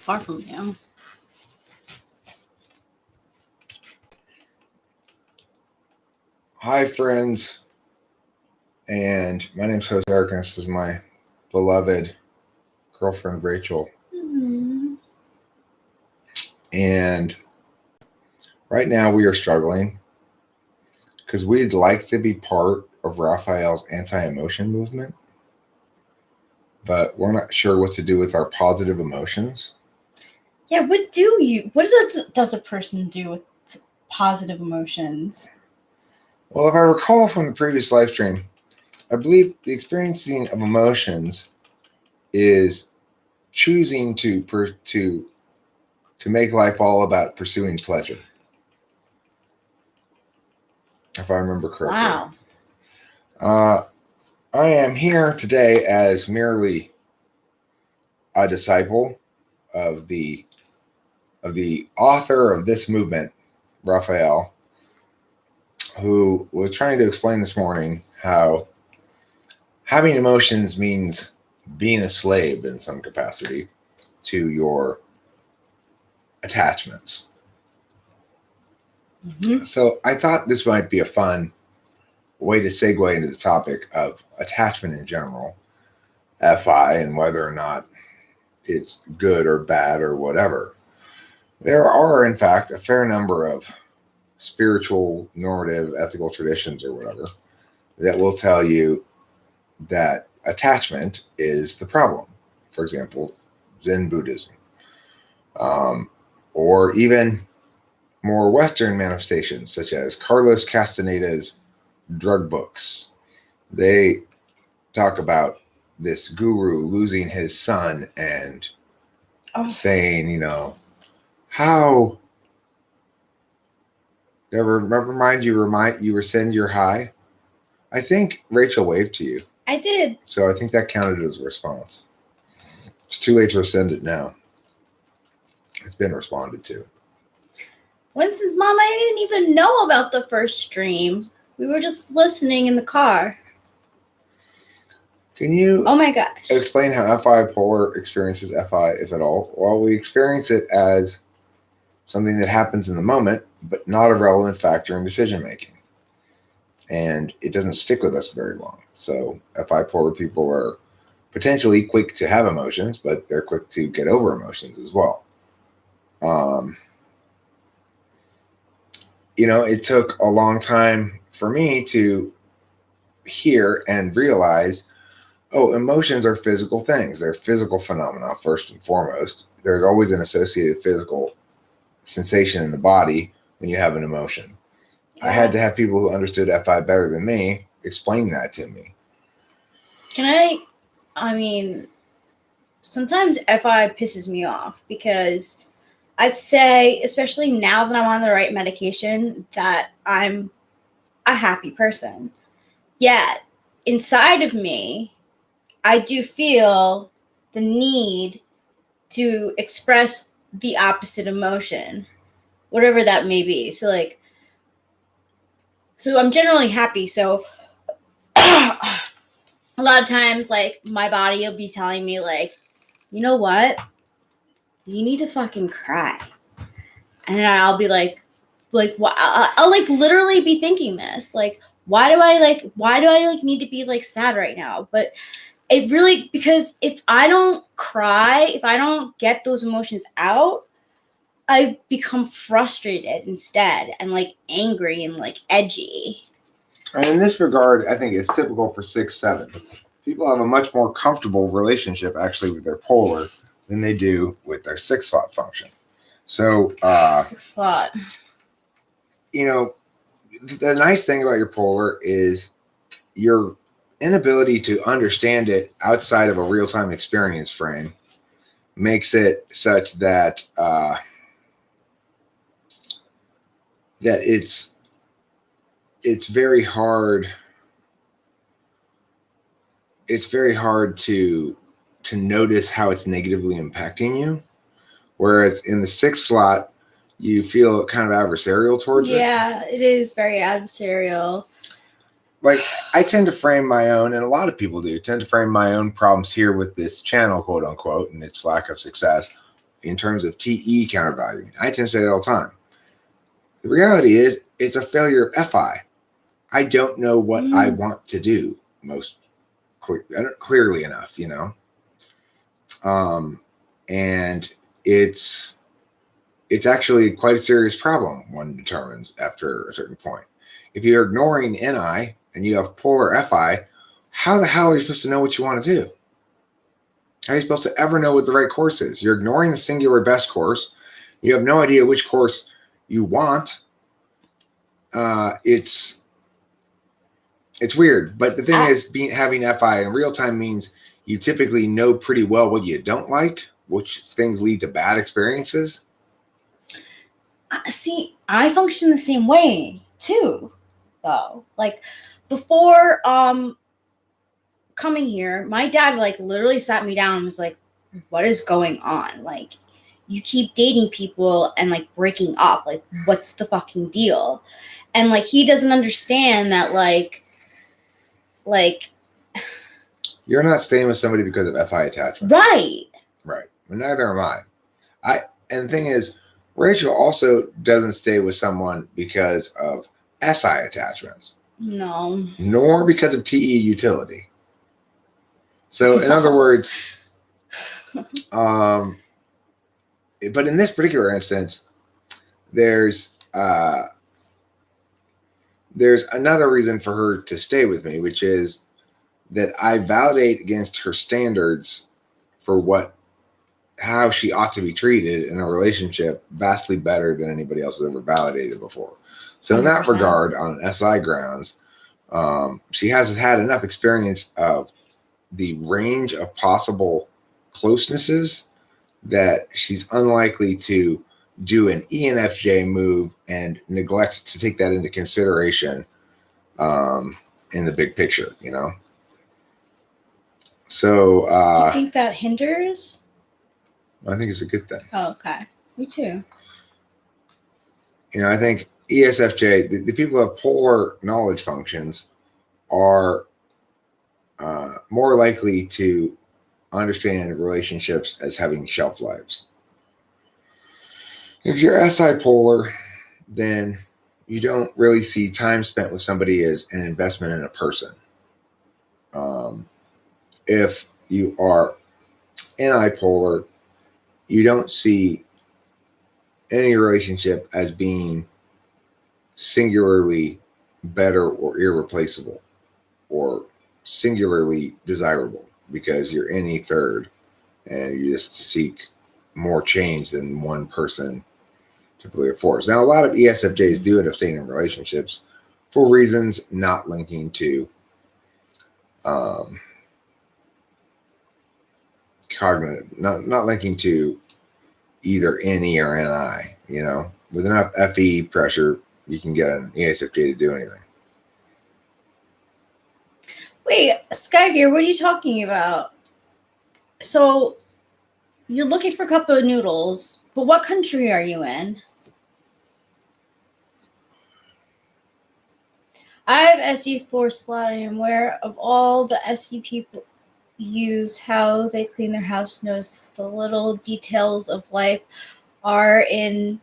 Far from you. Hi, friends, and my name's Jose Eric, and this is my beloved girlfriend, Rachel. Mm-hmm. And right now we are struggling because we'd like to be part of Rafael's anti-emotion movement, but we're not sure what to do with our positive emotions. Yeah, what does a person do with positive emotions? Well, if I recall from the previous live stream, I believe the experiencing of emotions is choosing to make life all about pursuing pleasure, if I remember correctly. Wow. I am here today as merely a disciple of the author of this movement, Rafael, who was trying to explain this morning how having emotions means being a slave in some capacity to your attachments. Mm-hmm. So I thought this might be a fun way to segue into the topic of attachment in general, FI, and whether or not it's good or bad or whatever. There are, in fact, a fair number of spiritual, normative, ethical traditions or whatever that will tell you that attachment is the problem. For example, Zen Buddhism, or even more Western manifestations such as Carlos Castaneda's drug books. They talk about this guru losing his son and saying, how remind you rescind your high. I think Rachel waved to you. I did. So I think that counted as a response. It's too late to rescind it now. It's been responded to. Winston's mom, I didn't even know about the first stream. We were just listening in the car. Can you Oh my gosh. explain how FI polar experiences FI, if at all? Well, we experience it as something that happens in the moment, but not a relevant factor in decision making. And it doesn't stick with us very long. So FI polar people are potentially quick to have emotions, but they're quick to get over emotions as well. It took a long time for me to hear and realize, emotions are physical things. They're physical phenomena, first and foremost. There's always an associated physical sensation in the body when you have an emotion. Yeah. I had to have people who understood FI better than me explain that to me. Sometimes FI pisses me off because I'd say, especially now that I'm on the right medication, that I'm a happy person. Yet, inside of me, I do feel the need to express the opposite emotion, whatever that may be. So I'm generally happy. So a lot of times, my body will be telling me, you know what? You need to fucking cry. And I'll be like, I'll literally be thinking this, why do I need to be sad right now? But it really, because if I don't cry, if I don't get those emotions out, I become frustrated instead and angry and edgy. And in this regard, I think it's typical for 6-7. People have a much more comfortable relationship actually with their polar than they do with their 6 slot function. So 6 slot. The nice thing about your polar is your inability to understand it outside of a real-time experience frame makes it such that that it's very hard. It's very hard to notice how it's negatively impacting you. Whereas in the 6 slot, you feel kind of adversarial towards it. Yeah, it is very adversarial. I tend to frame my own, and a lot of people do, tend to frame my own problems here with this channel, quote unquote, and its lack of success in terms of TE countervaluing. I tend to say that all the time. The reality is it's a failure of FI. I don't know what I want to do most clearly enough, you know? And it's actually quite a serious problem, one determines after a certain point. If you're ignoring NI and you have polar FI, how the hell are you supposed to know what you want to do? How are you supposed to ever know what the right course is? You're ignoring the singular best course. You have no idea which course you want. It's weird. But the thing is, having FI in real time means you typically know pretty well what you don't like, which things lead to bad experiences. See, I function the same way too, though. Like before coming here, my dad like literally sat me down and was like, what is going on? Like, you keep dating people and like breaking up. Like, what's the fucking deal? And like he doesn't understand that like you're not staying with somebody because of FI attachment. Right. Right. But neither am I. And the thing is, Rachel also doesn't stay with someone because of SI attachments. No. Nor because of TE utility. So in other words, but in this particular instance, there's another reason for her to stay with me, which is that I validate against her standards for how she ought to be treated in a relationship vastly better than anybody else has ever validated before. So in that 100%. regard, on SI grounds, she has had enough experience of the range of possible closenesses that she's unlikely to do an ENFJ move and neglect to take that into consideration in the big picture, you know? So do you think that hinders? I think it's a good thing. Oh, okay. Me too. You know, I think ESFJ, the people who have polar knowledge functions are more likely to understand relationships as having shelf lives. If you're SI polar, then you don't really see time spent with somebody as an investment in a person. If you are NI polar, you don't see any relationship as being singularly better or irreplaceable or singularly desirable because you're any third and you just seek more change than one person typically affords. Now, a lot of ESFJs do end up staying in relationships for reasons not linking to cognitive, not linking to either NE or NI. You know, with enough FE pressure, you can get an ESFJ to do anything. Wait, Skygear, what are you talking about? So you're looking for a cup of noodles, but what country are you in? I have SE4 slot. I am aware of all the SE people use, how they clean their house. Notice the little details of life are in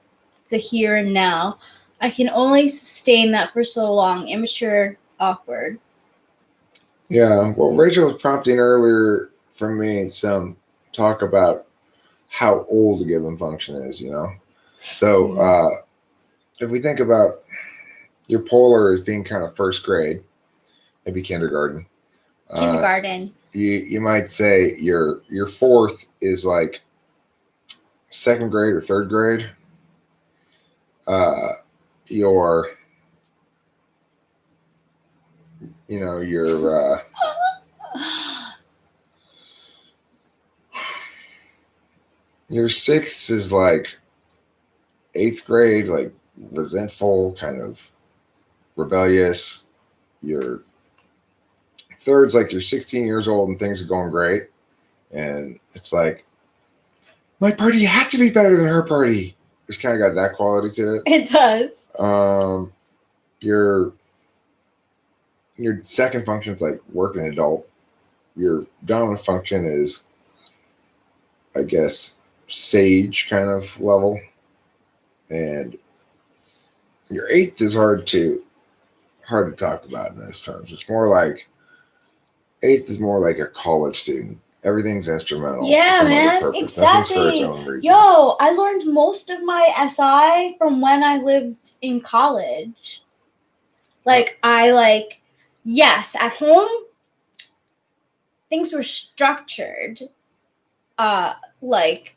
the here and now. I can only sustain that for so long. Immature, awkward. Yeah, well, Rachel was prompting earlier for me some talk about how old a given function is, you know? So if we think about your polar as being kind of first grade, maybe kindergarten. Kindergarten. You might say your fourth is like second grade or third grade. Your sixth is like eighth grade, like resentful, kind of rebellious. Your third's like you're 16 years old and things are going great. And it's like, my party has to be better than her party. It's kind of got that quality to it. It does. Your second function is like working adult. Your dominant function is, I guess, sage kind of level, and your eighth is hard to talk about in those terms. It's more like eighth is more like a college student. Everything's instrumental. Yeah, for some man, other purpose. exactly. Nothing's for its own reasons. Yo, I learned most of my SI from when I lived in college. Yes, at home, things were structured. Like,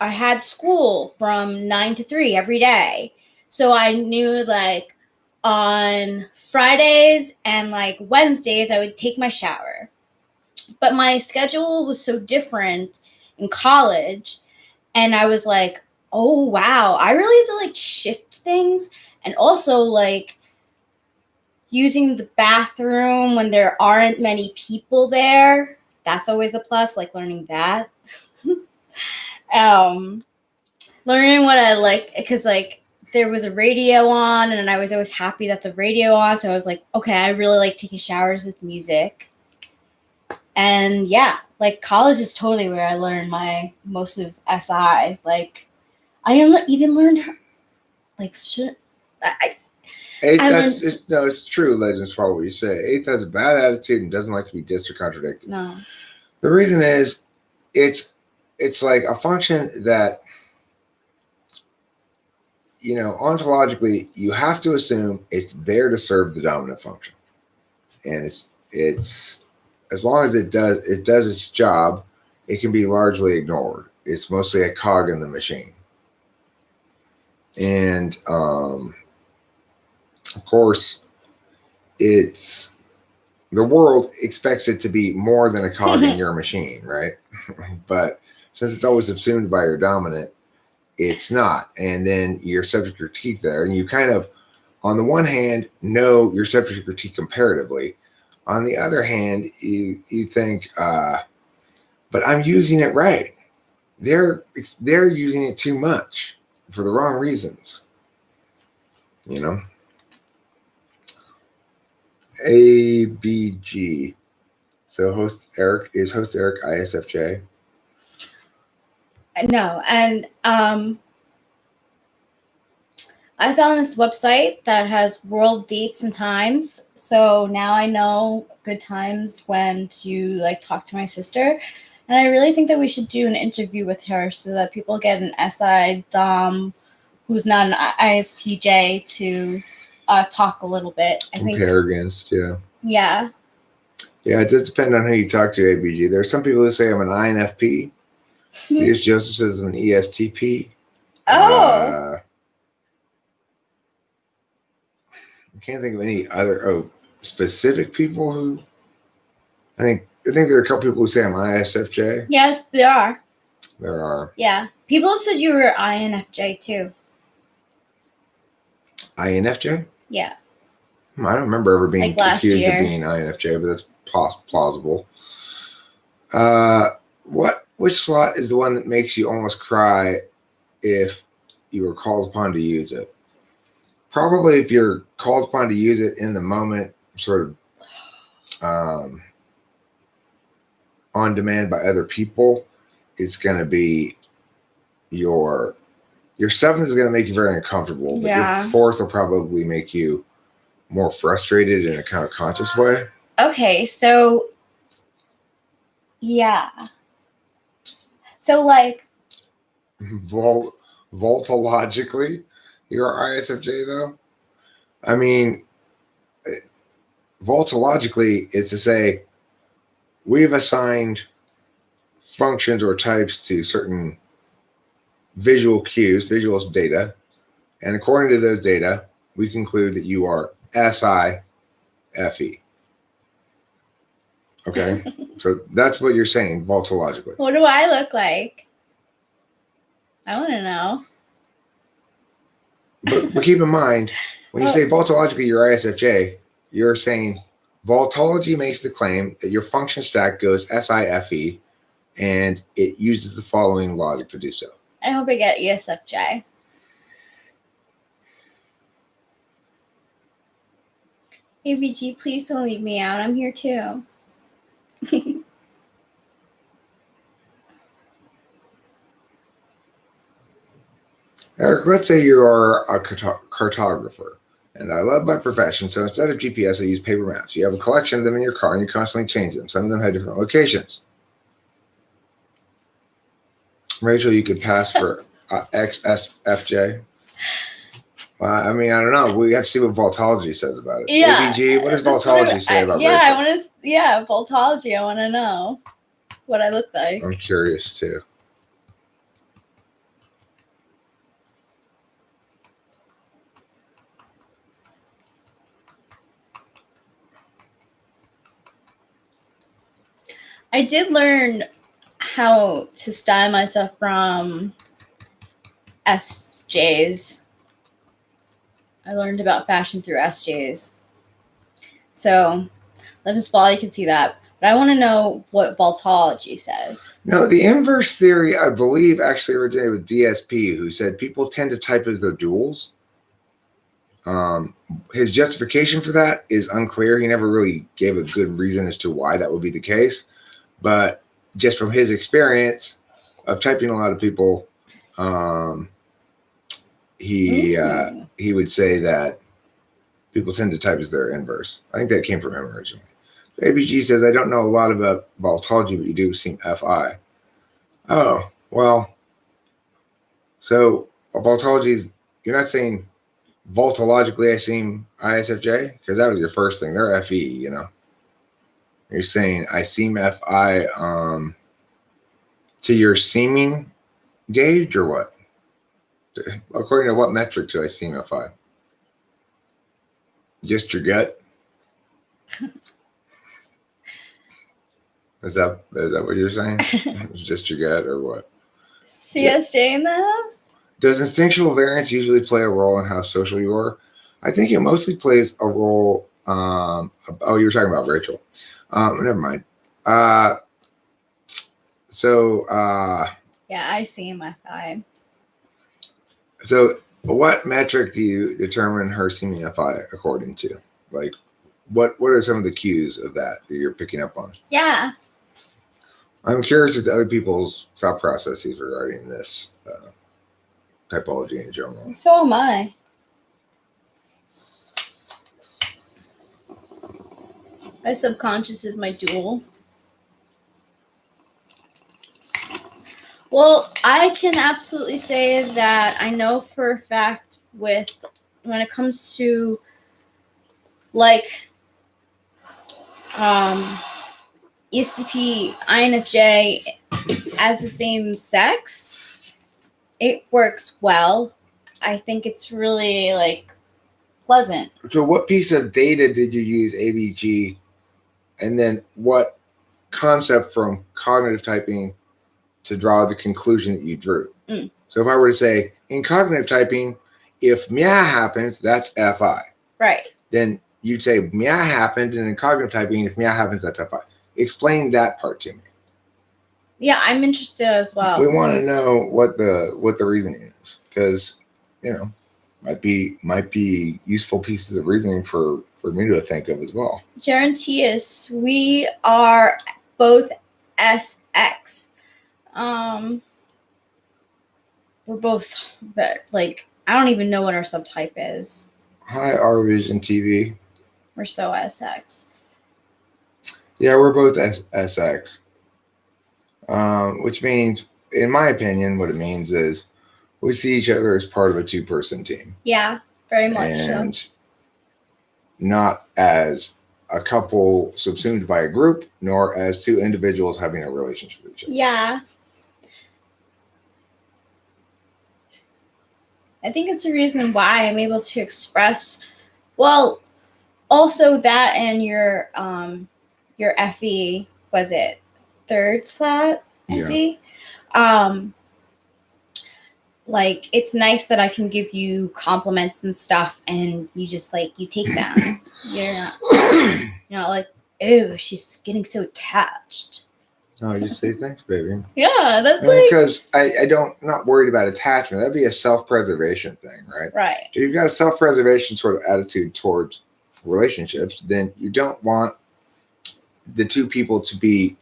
I had school from 9 to 3 every day. So I knew, like, on Fridays and, like, Wednesdays, I would take my shower. But my schedule was so different in college. And I was like, oh, wow, I really have to, like, shift things. And also, like, using the bathroom when there aren't many people there. That's always a plus, like, learning that. Learning what I like, because, like, there was a radio on, and I was always happy that the radio on. So I was like, okay, I really like taking showers with music. And yeah, like, college is totally where I learned my most of SI. Like, I even learned, like, It's true. Legends follow what you say. Eighth has a bad attitude and doesn't like to be dissed or contradicted. No. The reason is, it's like a function that, you know, ontologically, you have to assume it's there to serve the dominant function, and it's as long as it does its job, it can be largely ignored. It's mostly a cog in the machine, and of course, it's the world expects it to be more than a cog in your machine, right? But since it's always assumed by your dominant, it's not. And then you're subject to critique there. And you kind of, on the one hand, know you're subject to critique comparatively. On the other hand, you think, but I'm using it right. They're using it too much for the wrong reasons. You know? ABG. So host Eric ISFJ? No, and I found this website that has world dates and times. So now I know good times when to, like, talk to my sister. And I really think that we should do an interview with her so that people get an SI Dom who's not an ISTJ to talk a little bit. Compare against, yeah. Yeah. Yeah, it does depend on who you talk to, ABG. There are some people who say I'm an INFP. C.S. Joseph says I'm an ESTP. Oh. I can't think of any other specific people who. I think there are a couple people who say I'm ISFJ. Yes, there are. There are. Yeah. People have said you were INFJ too. INFJ? Yeah. I don't remember ever being like accused year. of being INFJ, but that's plausible. Which slot is the one that makes you almost cry if you were called upon to use it? Probably if you're called upon to use it in the moment, sort of on demand by other people, it's going to be your seventh is going to make you very uncomfortable, but your fourth will probably make you more frustrated in a kind of conscious way. Okay, so yeah. So, like, Voltologically, you're ISFJ though. I mean, voltologically, it's to say we've assigned functions or types to certain visual cues, visual data, and according to those data, we conclude that you are SIFE. Okay, so that's what you're saying voltologically. What do I look like? I want to know. But keep in mind, when you say voltologically you're ISFJ, you're saying Voltology makes the claim that your function stack goes SIFE, and it uses the following logic to do so. I hope I get ESFJ. ABG, please don't leave me out. I'm here too. Eric, let's say you are a cartographer, and I love my profession, so instead of GPS, I use paper maps. You have a collection of them in your car, and you constantly change them. Some of them have different locations. Rachel, you could pass for XSFJ. I mean, I don't know. We have to see what Voltology says about it. Yeah. ABG, what does Voltology say about Rachel? I want to. Yeah, Voltology. I want to know what I look like. I'm curious too. I did learn how to style myself from SJs. I learned about fashion through SJs. So let's just follow. You can see that. But I want to know what Voltology says. No, the inverse theory, I believe, actually originated with DSP, who said people tend to type as their duals. His justification for that is unclear. He never really gave a good reason as to why that would be the case. But just from his experience of typing a lot of people, he would say that people tend to type as their inverse. I think that came from him originally. ABG says, I don't know a lot about Voltology, but you do seem FI. Oh, well, so Voltology, you're not saying voltologically I seem ISFJ? Because that was your first thing. They're FE, you know. You're saying I seem FI to your seeming gauge or what? According to what metric do I seem FI? Just your gut? Is that what you're saying? It's just your gut or what? CSJ in the house? Does instinctual variance usually play a role in how social you are? I think it mostly plays a role. Oh, you were talking about Rachel. Never mind. Yeah, I see my thigh. So what metric do you determine her seeming FI according to? Like, what are some of the cues of that you're picking up on? Yeah. I'm curious as to other people's thought processes regarding this typology in general. So am I. My subconscious is my dual. Well, I can absolutely say that I know for a fact when it comes to like Isfp, Infj as the same sex, it works well. I think it's really like pleasant. So what piece of data did you use ABG, and then what concept from cognitive typing to draw the conclusion that you drew? So if I were to say in cognitive typing, if meow happens, that's FI. Right. Then you'd say meow happened, and in cognitive typing, if meow happens, that's FI. Explain that part to me. Yeah, I'm interested as well. We want to know what the reasoning is, because might be useful pieces of reasoning for me to think of as well. Gerontius, we are both SX. We're both like, I don't even know what our subtype is. Hi, our Vision TV. We're so SX. Yeah, we're both SX. Which means, in my opinion, what it means is we see each other as part of a two-person team. Yeah, very much and so. Not as a couple subsumed by a group, nor as two individuals having a relationship with each other. Yeah. I think it's a reason why I'm able to express, well, also that and your FE, was it third slot FE? Yeah. Like, it's nice that I can give you compliments and stuff, and you just you take them. You're not like, oh, she's getting so attached. Oh, you say thanks, baby. Yeah, that's because I don't not worried about attachment. That'd be a self-preservation thing, right? Right. If you've got a self-preservation sort of attitude towards relationships, then you don't want the two people to be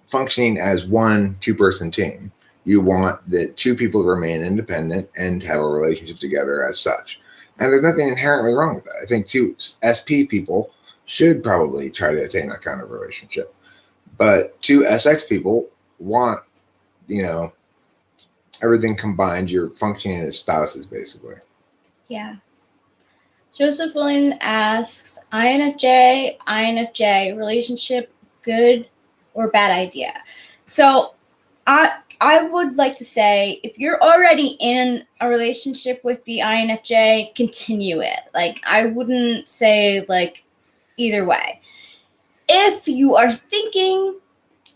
functioning as one two-person team. You want the two people to remain independent and have a relationship together as such. And there's nothing inherently wrong with that. I think two SP people should probably try to attain that kind of relationship. But two SX people want, everything combined. You're functioning as spouses, basically. Yeah. Joseph William asks, INFJ relationship, good or bad idea? So I would like to say, if you're already in a relationship with the INFJ, continue it. Like, I wouldn't say, like, either way. If you are thinking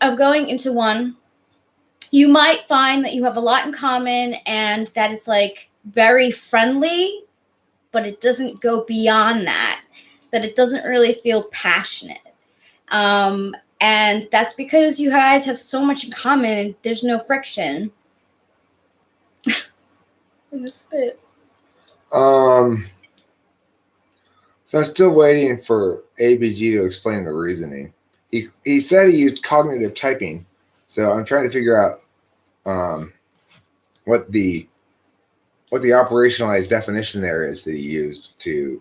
of going into one, you might find that you have a lot in common and that it's, like, very friendly, but it doesn't go beyond that it doesn't really feel passionate. And that's because you guys have so much in common. There's no friction. I'm gonna spit. So I'm still waiting for ABG to explain the reasoning. He said he used cognitive typing, so I'm trying to figure out what the operationalized definition there is that he used to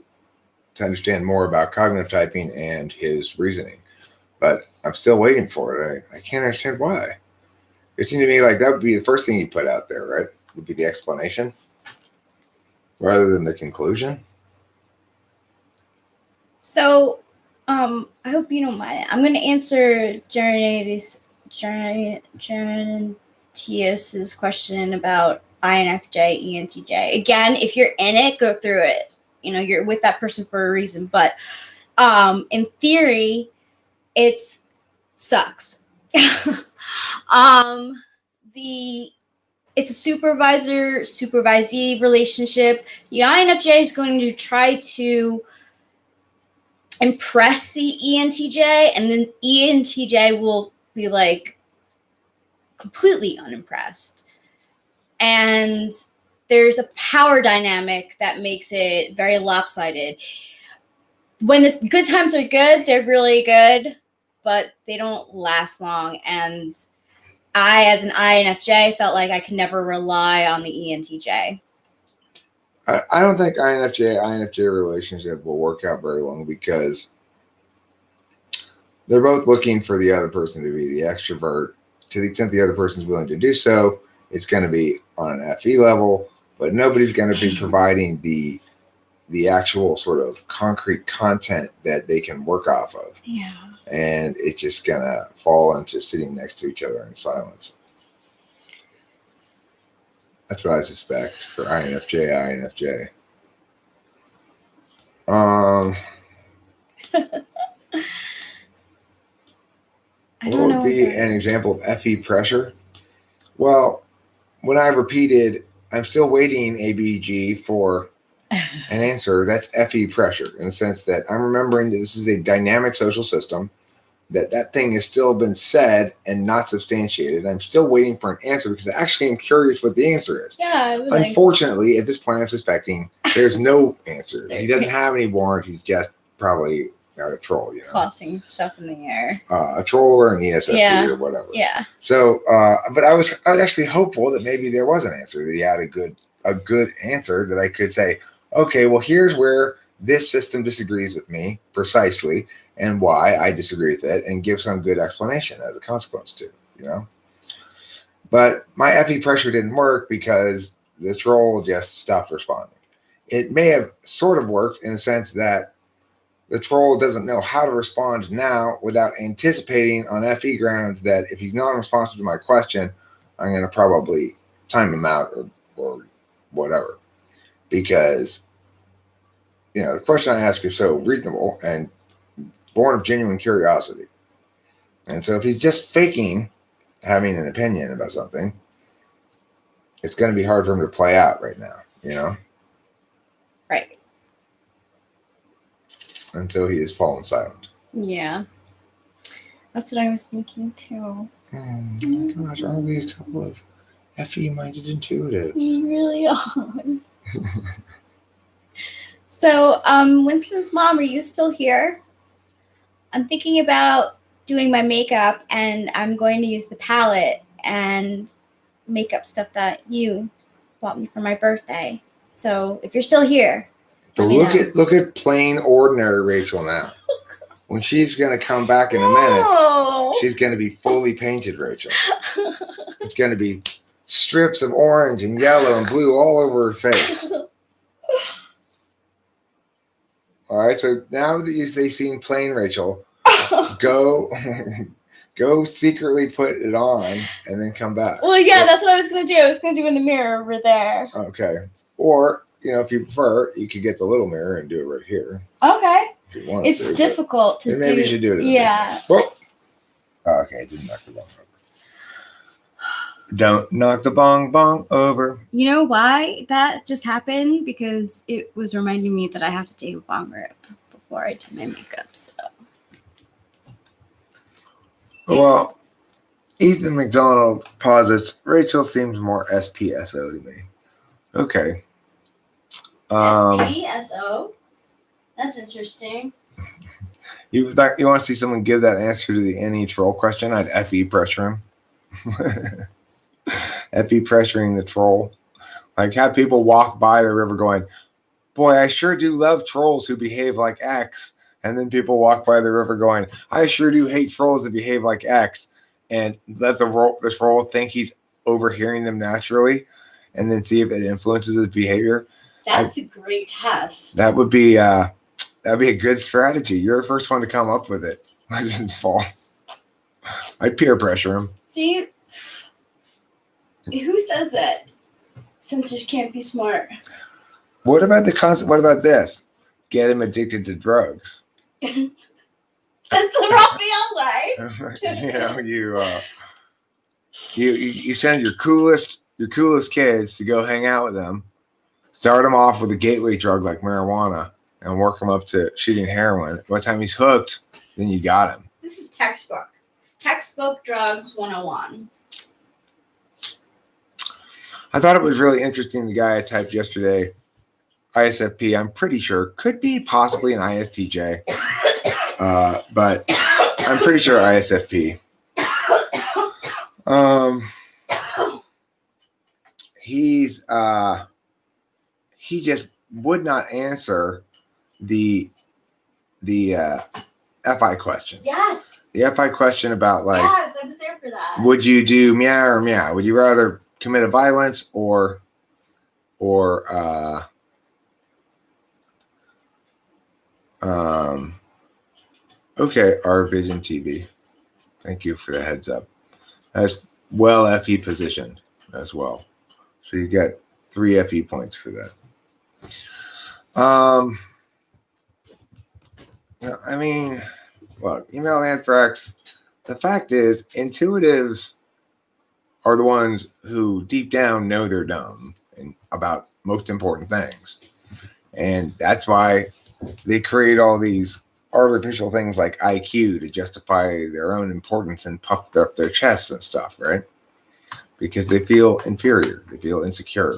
understand more about cognitive typing and his reasoning. But I'm still waiting for it. I can't understand why. It seemed to me like that would be the first thing you put out there, right? Would be the explanation rather than the conclusion. So, I hope you don't mind. I'm going to answer Jarentius's question about INFJ, ENTJ. Again, if you're in it, go through it. You're with that person for a reason. But in theory, it sucks. It's a supervisor-supervisee relationship. The INFJ is going to try to impress the ENTJ, and then ENTJ will be like completely unimpressed. And there's a power dynamic that makes it very lopsided. When the good times are good, they're really good, but they don't last long. And I, as an INFJ, felt like I could never rely on the ENTJ. I don't think INFJ relationship will work out very long because they're both looking for the other person to be the extrovert. To the extent the other person is willing to do so, it's going to be on an FE level, but nobody's going to be providing the actual sort of concrete content that they can work off of. Yeah. And it's just going to fall into sitting next to each other in silence. That's what I suspect for INFJ. What would be an example of FE pressure? Well, when I repeated, I'm still waiting, ABG, for an answer, that's FE pressure, in the sense that I'm remembering that this is a dynamic social system, that thing has still been said and not substantiated. I'm still waiting for an answer because I actually am curious what the answer is. Yeah. Unfortunately, at this point, I'm suspecting there's no answer. He doesn't have any warrant. He's just probably a troll, tossing stuff in the air. A troll or an ESFP or whatever. Yeah. So, but I was actually hopeful that maybe there was an answer, that he had a good answer that I could say, okay, well, here's where this system disagrees with me precisely and why I disagree with it, and give some good explanation as a consequence to, But my FE pressure didn't work because the troll just stopped responding. It may have sort of worked in the sense that the troll doesn't know how to respond now without anticipating on FE grounds that if he's non-responsive to my question, I'm going to probably time him out or whatever. Because, the question I ask is so reasonable and born of genuine curiosity. And so if he's just faking having an opinion about something, it's going to be hard for him to play out right now, Right. And so he has fallen silent. Yeah. That's what I was thinking too. Oh my gosh, aren't we a couple of FE-minded intuitives? We really are. So, Winston's mom, are you still here? I'm thinking about doing my makeup, and I'm going to use the palette, and makeup stuff that you bought me for my birthday. So if you're still here, But look at plain ordinary Rachel now. When she's gonna come back in a minute, she's gonna be fully painted, Rachel. It's gonna be strips of orange and yellow and blue all over her face. All right, so now that they've seen plain Rachel, go secretly put it on and then come back. Well, yeah, that's what I was gonna do. I was gonna do in the mirror over there. Okay. Or, if you prefer, you could get the little mirror and do it right here. Okay. If you want it's difficult to do. Maybe you should do it. Well, okay, I didn't knock the bong over. Don't knock the bong over. You know why that just happened? Because it was reminding me that I have to take a bong rip before I do my makeup. So. Well, Ethan McDonald posits Rachel seems more SPSO to me. Okay. SPSO? That's interesting. You want to see someone give that answer to the any troll question? I'd FE pressure him. FE pressuring the troll. Like have people walk by the river going, boy, I sure do love trolls who behave like X. And then people walk by the river going, I sure do hate trolls that behave like X. And let this troll think he's overhearing them naturally and then see if it influences his behavior. That's a great test. That'd be a good strategy. You're the first one to come up with it. I didn't fall. I'd peer pressure him. See, who says that censors can't be smart? What about the concept? What about this? Get him addicted to drugs. That's the Rafael way. You send your coolest kids to go hang out with them. Start him off with a gateway drug like marijuana and work him up to shooting heroin. By the time he's hooked, then you got him. This is textbook. Textbook drugs 101. I thought it was really interesting. The guy I typed yesterday, Isfp, I'm pretty sure could be possibly an ISTJ, but I'm pretty sure ISFP. He just would not answer the FI question. Yes. The FI question about yes, I was there for that. Would you do meow or meow? Would you rather commit a violence or okay, our Vision TV. Thank you for the heads up. That's well FE positioned as well. So you get 3 FE points for that. I mean, well, email anthrax. The fact is, intuitives are the ones who deep down know they're dumb and about most important things. And that's why they create all these artificial things like IQ to justify their own importance and puff up their chests and stuff, right? Because they feel inferior. They feel insecure.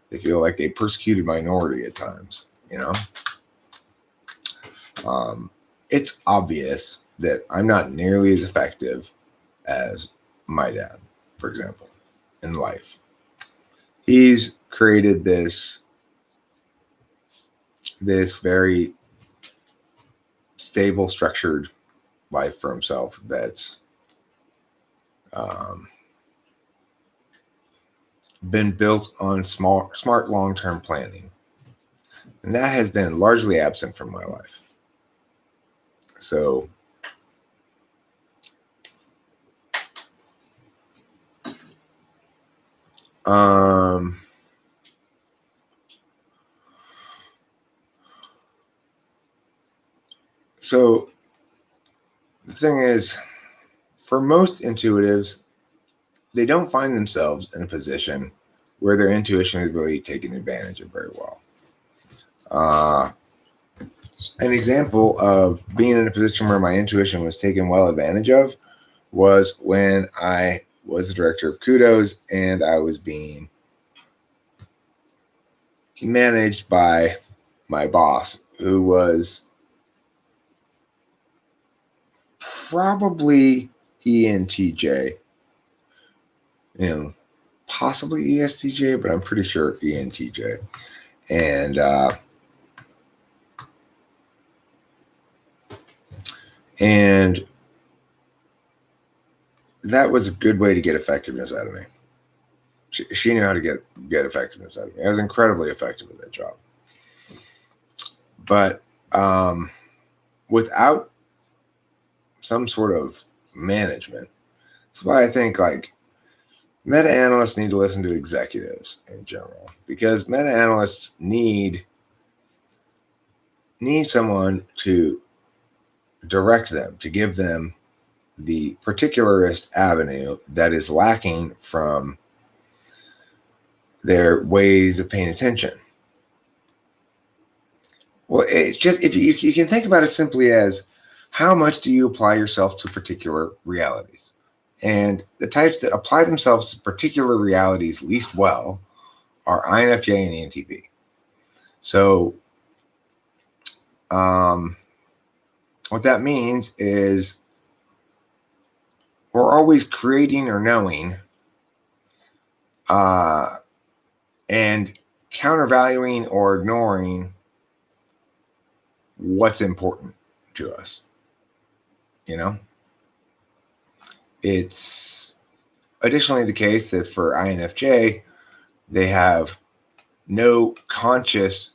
They feel like a persecuted minority at times, It's obvious that I'm not nearly as effective as my dad, for example, in life. He's created this very stable, structured life for himself that's been built on smart long-term planning. And that has been largely absent from my life. So so the thing is, for most intuitives, they don't find themselves in a position where their intuition is really taken advantage of very well. An example of being in a position where my intuition was taken well advantage of was when I was the director of Kudos and I was being managed by my boss, who was probably ENTJ, possibly ESTJ, but I'm pretty sure ENTJ. And that was a good way to get effectiveness out of me. She knew how to get effectiveness out of me. I was incredibly effective at that job. But without some sort of management, that's why I think like meta-analysts need to listen to executives in general, because meta-analysts need someone to direct them, to give them the particularist avenue that is lacking from their ways of paying attention. Well, it's just, if you can think about it simply as how much do you apply yourself to particular realities? And the types that apply themselves to particular realities least well are INFJ and ENTP. So what that means is we're always creating or knowing and countervaluing or ignoring what's important to us. You know, it's additionally the case that for INFJ, they have no conscious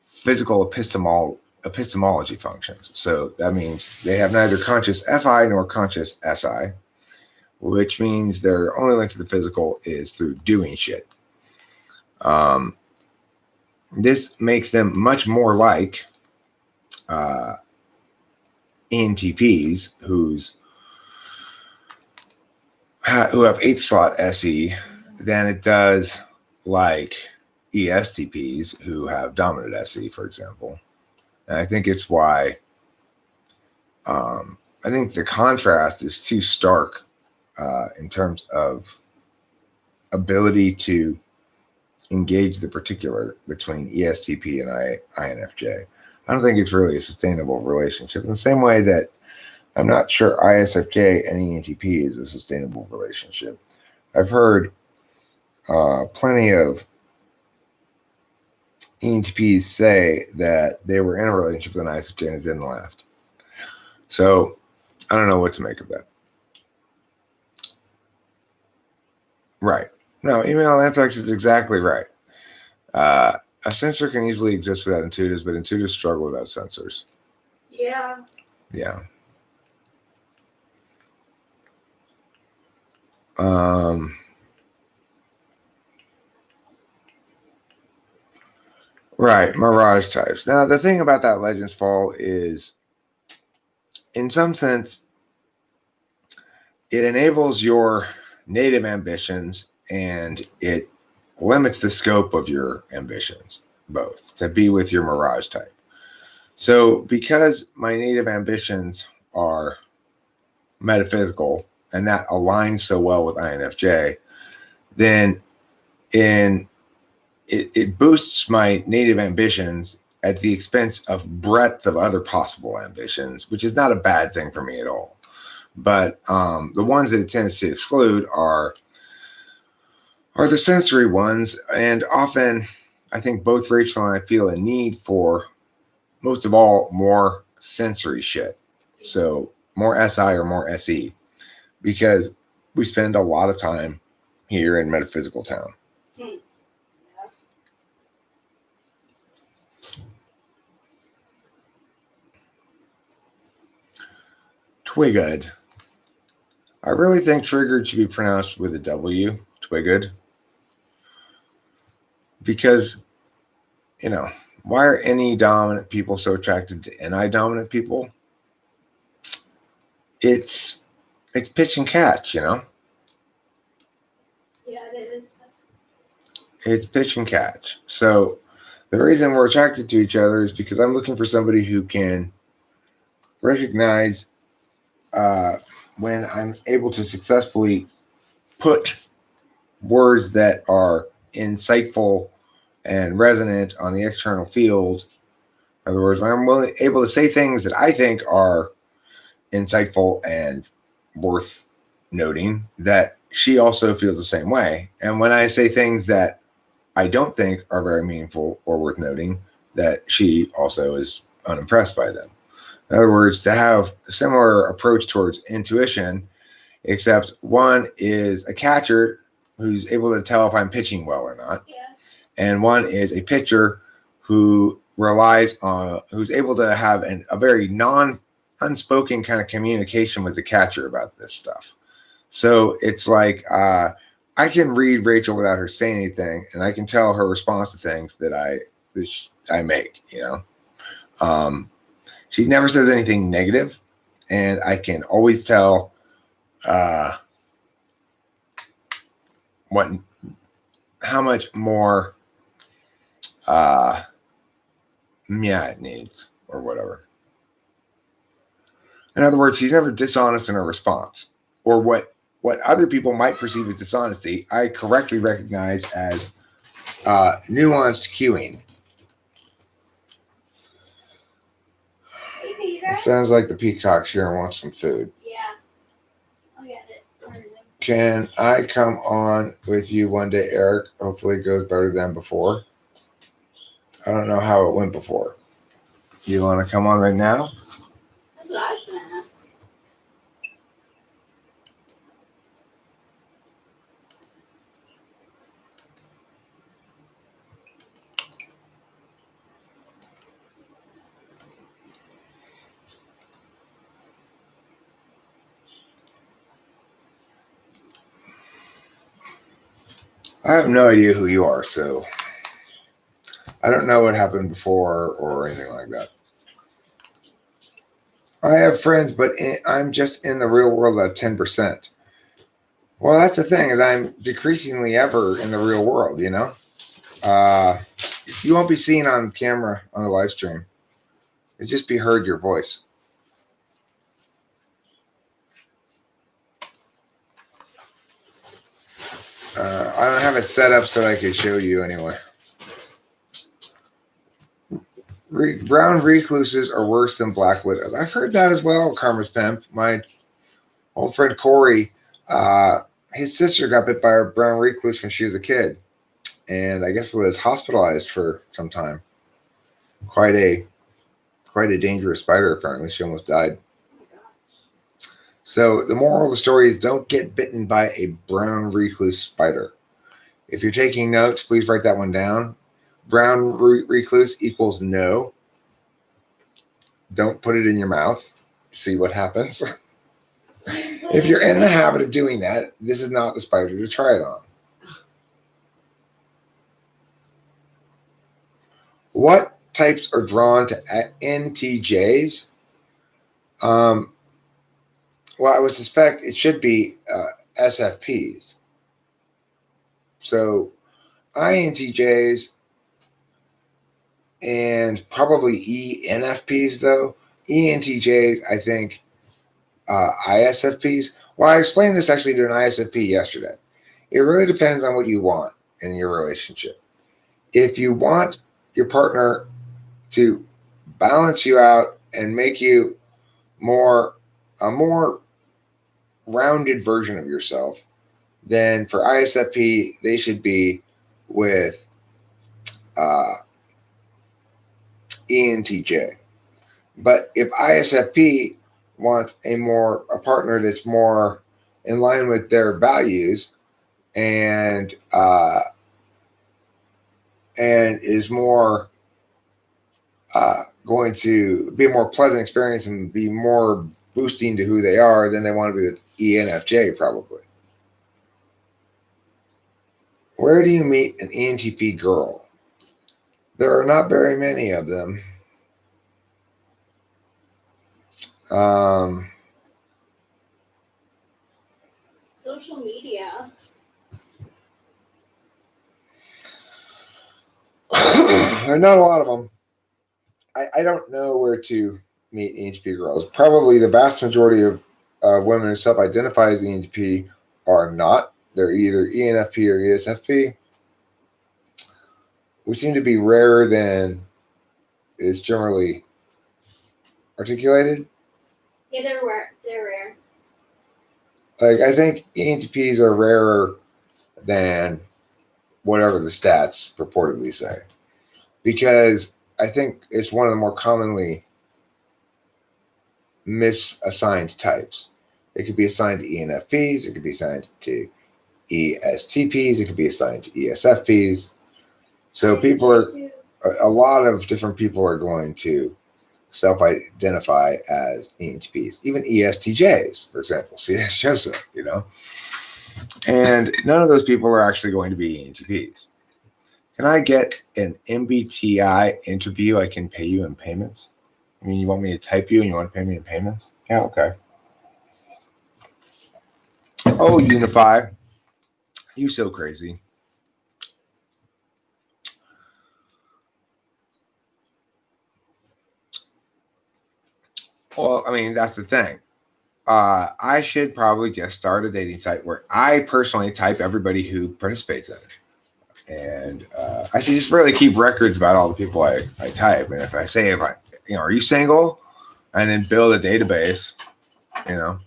physical epistemology functions. So that means they have neither conscious FI nor conscious SI, which means their only link to the physical is through doing shit. This makes them much more like ENTPs who have 8th slot SE than it does like ESTPs who have dominant SE, for example. And I think it's why I think the contrast is too stark in terms of ability to engage the particular between ESTP and INFJ. I don't think it's really a sustainable relationship in the same way that I'm not sure ISFJ and ENTP is a sustainable relationship. I've heard plenty of ENTPs say that they were in a relationship with an ISFJ and it didn't last. So I don't know what to make of that. Right. No, email anthrax is exactly right. A sensor can easily exist without intuitives, but intuitives struggle without sensors. Yeah. Yeah. Right, mirage types. Now, the thing about that Legends Fall is, in some sense, it enables your native ambitions and it limits the scope of your ambitions, both, to be with your mirage type. So because my native ambitions are metaphysical and that aligns so well with INFJ, then it boosts my native ambitions at the expense of breadth of other possible ambitions, which is not a bad thing for me at all. But the ones that it tends to exclude are the sensory ones. And often, I think both Rachel and I feel a need for, most of all, more sensory shit. So more SI or more SE, because we spend a lot of time here in metaphysical town. Twigged. I really think triggered should be pronounced with a W, twigged. Because, you know, why are NE dominant people so attracted to NI dominant people? It's pitch and catch, you know? Yeah, it is. It's pitch and catch. So the reason we're attracted to each other is because I'm looking for somebody who can recognize when I'm able to successfully put words that are insightful and resonant on the external field. In other words, when I'm able to say things that I think are insightful and worth noting, that she also feels the same way. And when I say things that I don't think are very meaningful or worth noting, that she also is unimpressed by them. In other words, to have a similar approach towards intuition, except one is a catcher who's able to tell if I'm pitching well or not, and one is a pitcher who relies on, who's able to have a very unspoken kind of communication with the catcher about this stuff. So it's like I can read Rachel without her saying anything, and I can tell her response to things that I make. She never says anything negative, and I can always tell how much more it needs or whatever. In other words, she's never dishonest in her response, or what other people might perceive as dishonesty, I correctly recognize as nuanced cueing. It sounds like the peacock's here and wants some food. Yeah, I'll get it. Can I come on with you one day, Eric? Hopefully it goes better than before. I don't know how it went before. You want to come on right now? That's what I was going to ask. I have no idea who you are, so I don't know what happened before or anything like that. I have friends, but I'm just in the real world at 10%. Well, that's the thing, is I'm decreasingly ever in the real world, you won't be seen on camera on the live stream. It'll just be heard your voice. I don't have it set up so I can show you anyway. Brown recluses are worse than black widows. I've heard that as well, Karma's Pimp. My old friend Corey, his sister got bit by a brown recluse when she was a kid, and I guess was hospitalized for some time. Quite a dangerous spider, apparently. She almost died. So the moral of the story is don't get bitten by a brown recluse spider. If you're taking notes, please write that one down. Brown recluse equals no. Don't put it in your mouth. See what happens. If you're in the habit of doing that, this is not the spider to try it on. What types are drawn to NTJs? Well, I would suspect it should be SFPs. So INTJs and probably ENFPs, though. ENTJs, I think, ISFPs. Well, I explained this actually to an ISFP yesterday. It really depends on what you want in your relationship. If you want your partner to balance you out and make you a more rounded version of yourself, then for ISFP, they should be with ENTJ. But if ISFP wants a partner that's more in line with their values and is more going to be a more pleasant experience and be more boosting to who they are, then they want to be with ENFJ probably. Where do you meet an ENTP girl? There are not very many of them. Social media. There are not a lot of them. I don't know where to meet ENTP girls. Probably the vast majority of women who self-identify as ENTP are not. They're either ENFP or ESFP. We seem to be rarer than is generally articulated. Yeah, they're rare. Like, I think ENTPs are rarer than whatever the stats purportedly say, because I think it's one of the more commonly misassigned types. It could be assigned to ENFPs, it could be assigned to ESTPs, it could be assigned to ESFPs. So people are, a lot of different people are going to self-identify as ENTPs, even ESTJs, for example. See, that's Joseph, you know? And none of those people are actually going to be ENTPs. Can I get an MBTI interview? I can pay you in payments. I mean, you want me to type you and you want to pay me in payments? Yeah, okay. Oh, Unify. You so crazy. Well, I mean, that's the thing. I should probably just start a dating site where I personally type everybody who participates in it. And I should just really keep records about all the people I type. And if I, are you single? And then build a database, and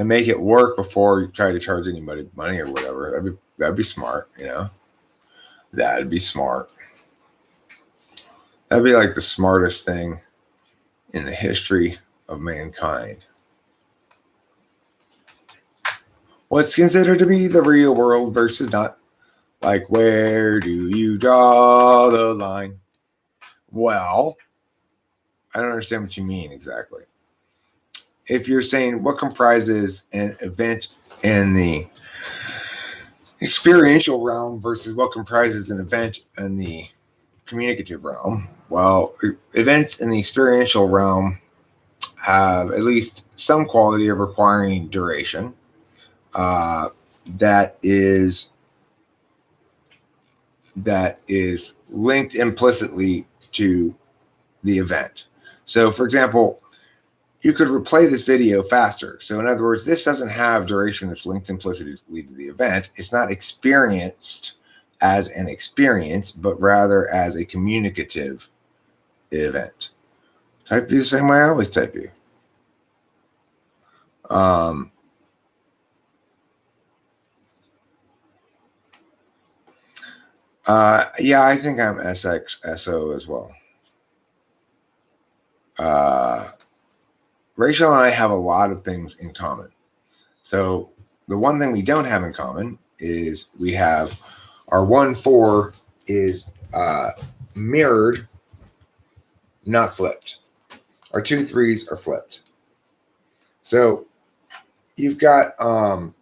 make it work before you try to charge anybody money or whatever. That'd be smart, That'd be smart. That'd be like the smartest thing in the history of mankind. What's considered to be the real world versus not? Like, where do you draw the line? Well, I don't understand what you mean exactly. If you're saying what comprises an event in the experiential realm versus what comprises an event in the communicative realm, well, events in the experiential realm have at least some quality of requiring duration that is linked implicitly to the event. So, for example, you could replay this video faster. So in other words, this doesn't have duration that's linked implicitly to the event. It's not experienced as an experience, but rather as a communicative event. Type you the same way I always type you. Yeah, I think I'm SXSO as well. Rachel and I have a lot of things in common. So the one thing we don't have in common is we have our 1-4 is mirrored, not flipped. Our 2-3s are flipped. So you've got 4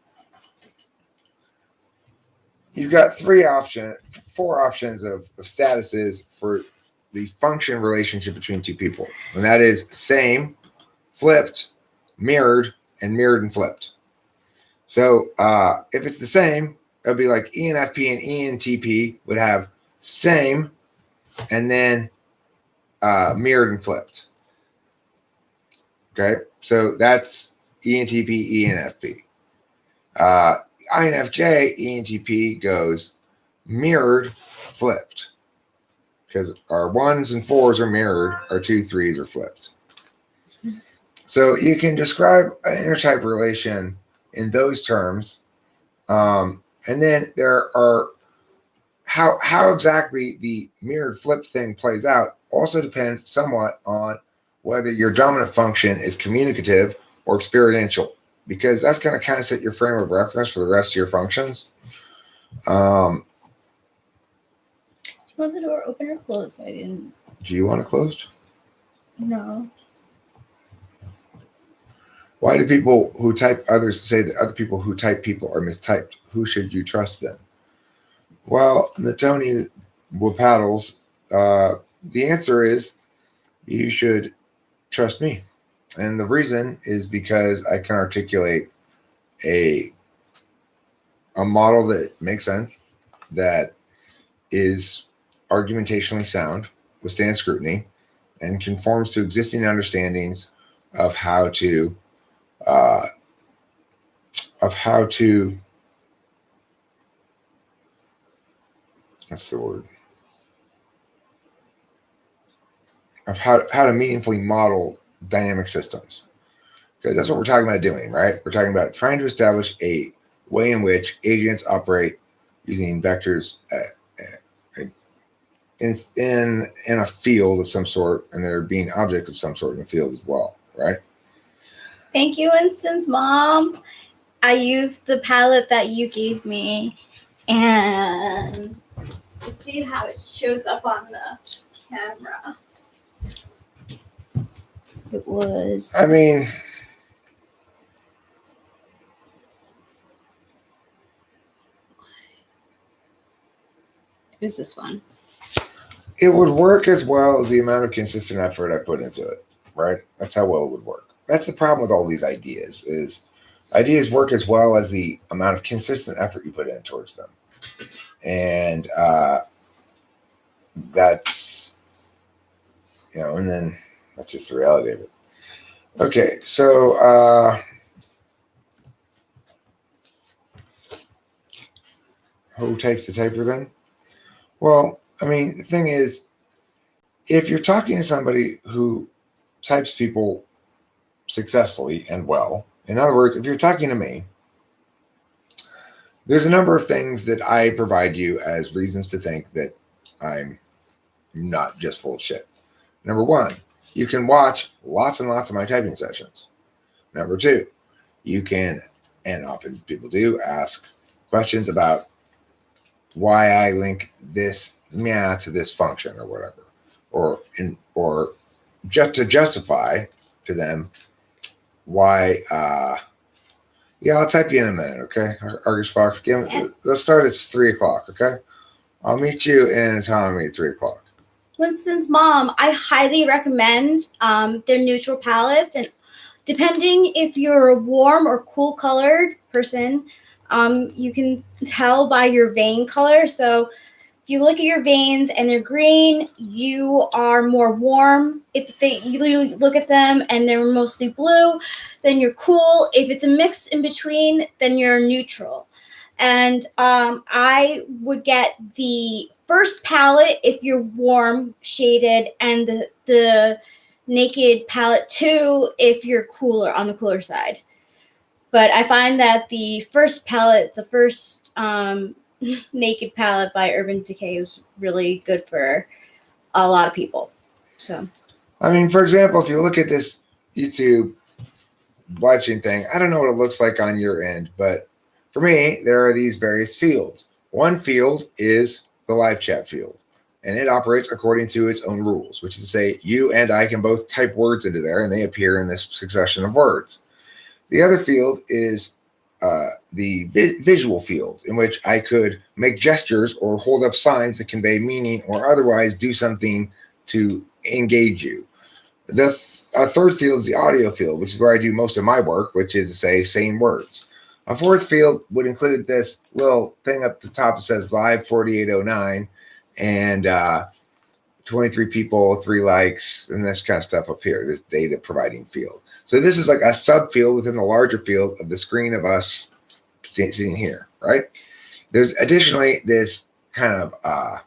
options of statuses for the function relationship between two people, and that is same, flipped, mirrored, and mirrored and flipped. So if it's the same, it would be like ENFP and ENTP would have same and then mirrored and flipped. Okay, so that's ENTP, ENFP. INFJ, ENTP goes mirrored, flipped. Because our 1s and 4s are mirrored, our 2-3s are flipped. So you can describe an intertype relation in those terms. And then there are how exactly the mirrored flip thing plays out also depends somewhat on whether your dominant function is communicative or experiential, because that's going to kind of set your frame of reference for the rest of your functions. Do you want the door open or closed? I didn't. Do you want it closed? No. Why do people who type others say that other people who type people are mistyped? Who should you trust then? Well, Natoni Wapaddles, the answer is you should trust me. And the reason is because I can articulate a model that makes sense, that is argumentationally sound, withstands scrutiny, and conforms to existing understandings of how to what's the word? Of how to meaningfully model dynamic systems. because that's what we're talking about doing, right? We're talking about trying to establish a way in which agents operate using vectors in a field of some sort, and they're being objects of some sort in the field as well, right? Thank you, Winston's mom. I used the palette that you gave me, and let's see how it shows up on the camera. It was. I mean, Who's this one? it would work as well as the amount of consistent effort I put into it, right? That's how well it would work. That's the problem with all these ideas is ideas work as well as the amount of consistent effort you put in towards them. And that's, and then that's just the reality of it. Okay, so who takes the taper then? Well, I mean, the thing is, if you're talking to somebody who types people successfully and well, in other words, if you're talking to me, there's a number of things that I provide you as reasons to think that I'm not just full of shit. Number one, you can watch lots and lots of my typing sessions. Number two, you can, and often people do, ask questions about why I link this to this function or whatever, or just to justify to them why. I'll type you in a minute, okay? Argus Fox, let's start at 3:00, okay? I'll meet you in autonomy at 3:00. Winston's mom, I highly recommend their neutral palettes, and depending if you're a warm or cool colored person, you can tell by your vein color. So if you look at your veins and they're green, you are more warm. If you look at them and they're mostly blue, then you're cool. If it's a mix in between, then you're neutral. And I would get the first palette if you're warm shaded, and the naked palette 2 if you're cooler, on the cooler side. But I find that the first palette, the first naked palette by Urban Decay, was really good for a lot of people. So, I mean, for example, if you look at this YouTube live stream thing, I don't know what it looks like on your end, but for me, there are these various fields. One field is the live chat field, and it operates according to its own rules, which is to say you and I can both type words into there, and they appear in this succession of words. The other field is the visual field, in which I could make gestures or hold up signs that convey meaning or otherwise do something to engage you. The third field is the audio field, which is where I do most of my work, which is to say saying words. A fourth field would include this little thing up the top that says live 4809 and 23 people, 3 likes, and this kind of stuff up here, this data providing field. So this is like a subfield within the larger field of the screen of us sitting here, right? There's additionally this kind of, I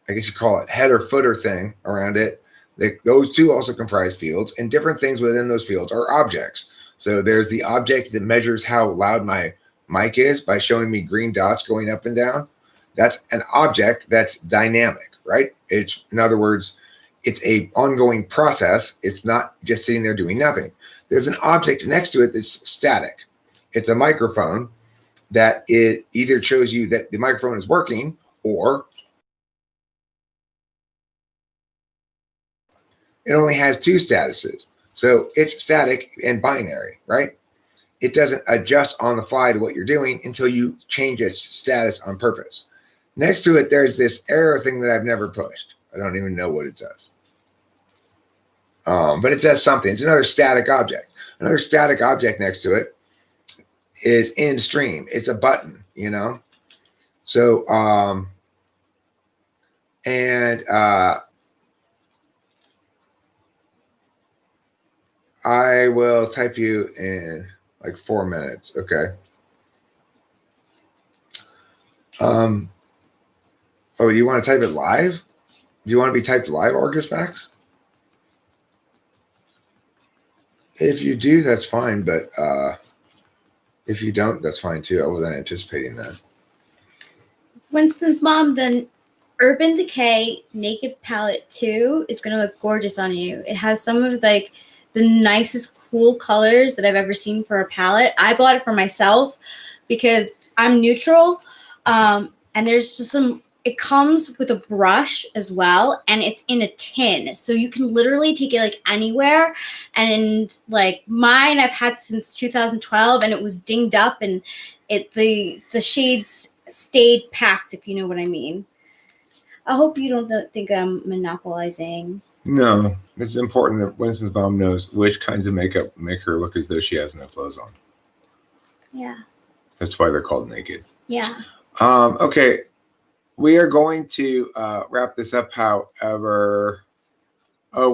guess you call it header footer thing around it. Those two also comprise fields, and different things within those fields are objects. So there's the object that measures how loud my mic is by showing me green dots going up and down. That's an object that's dynamic, right? It's, in other words, it's a ongoing process. It's not just sitting there doing nothing. There's an object next to it that's static. It's a microphone that it either shows you that the microphone is working, or it only has 2 statuses. So it's static and binary, right? It doesn't adjust on the fly to what you're doing until you change its status on purpose. Next to it, there's this arrow thing that I've never pushed. I don't even know what it does. But it does something. It's another static object. Another static object next to it is in stream. It's a button, So, I will type you in like 4 minutes. Okay. Oh, you want to type it live? Do you want to be typed live, Argus Facts? If you do, that's fine. But if you don't, that's fine too. I wasn't anticipating that. Winston's mom, then Urban Decay Naked Palette 2 is going to look gorgeous on you. It has some of like the nicest cool colors that I've ever seen for a palette. I bought it for myself because I'm neutral. And there's just it comes with a brush as well, and it's in a tin. So you can literally take it like anywhere. And like mine I've had since 2012, and it was dinged up, and the shades stayed packed, if you know what I mean. I hope you don't think I'm monopolizing. No, it's important that Winston's mom knows which kinds of makeup make her look as though she has no clothes on. Yeah. That's why they're called naked. Yeah. Okay. We are going to wrap this up. However, I'll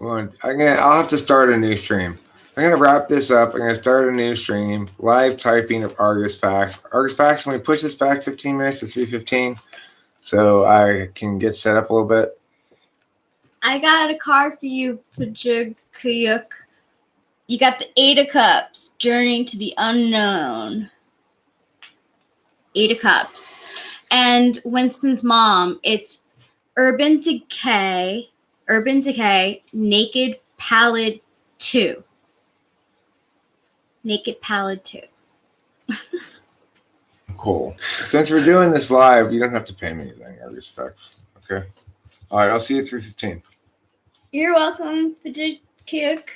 have to start a new stream. I'm going to wrap this up. I'm going to start a new stream, live typing of Argus Facts. Argus Facts, can we push this back 15 minutes to 3:15 so I can get set up a little bit? I got a card for you, Fajukuyuk. You got the Eight of Cups, Journeying to the Unknown. Eight of Cups. And Winston's mom, it's Urban Decay, Naked Palette 2. Naked Palette 2. Cool. Since we're doing this live, you don't have to pay me anything, Argus Facts. Okay? All right, I'll see you at 3:15. You're welcome, Fajukuyuk.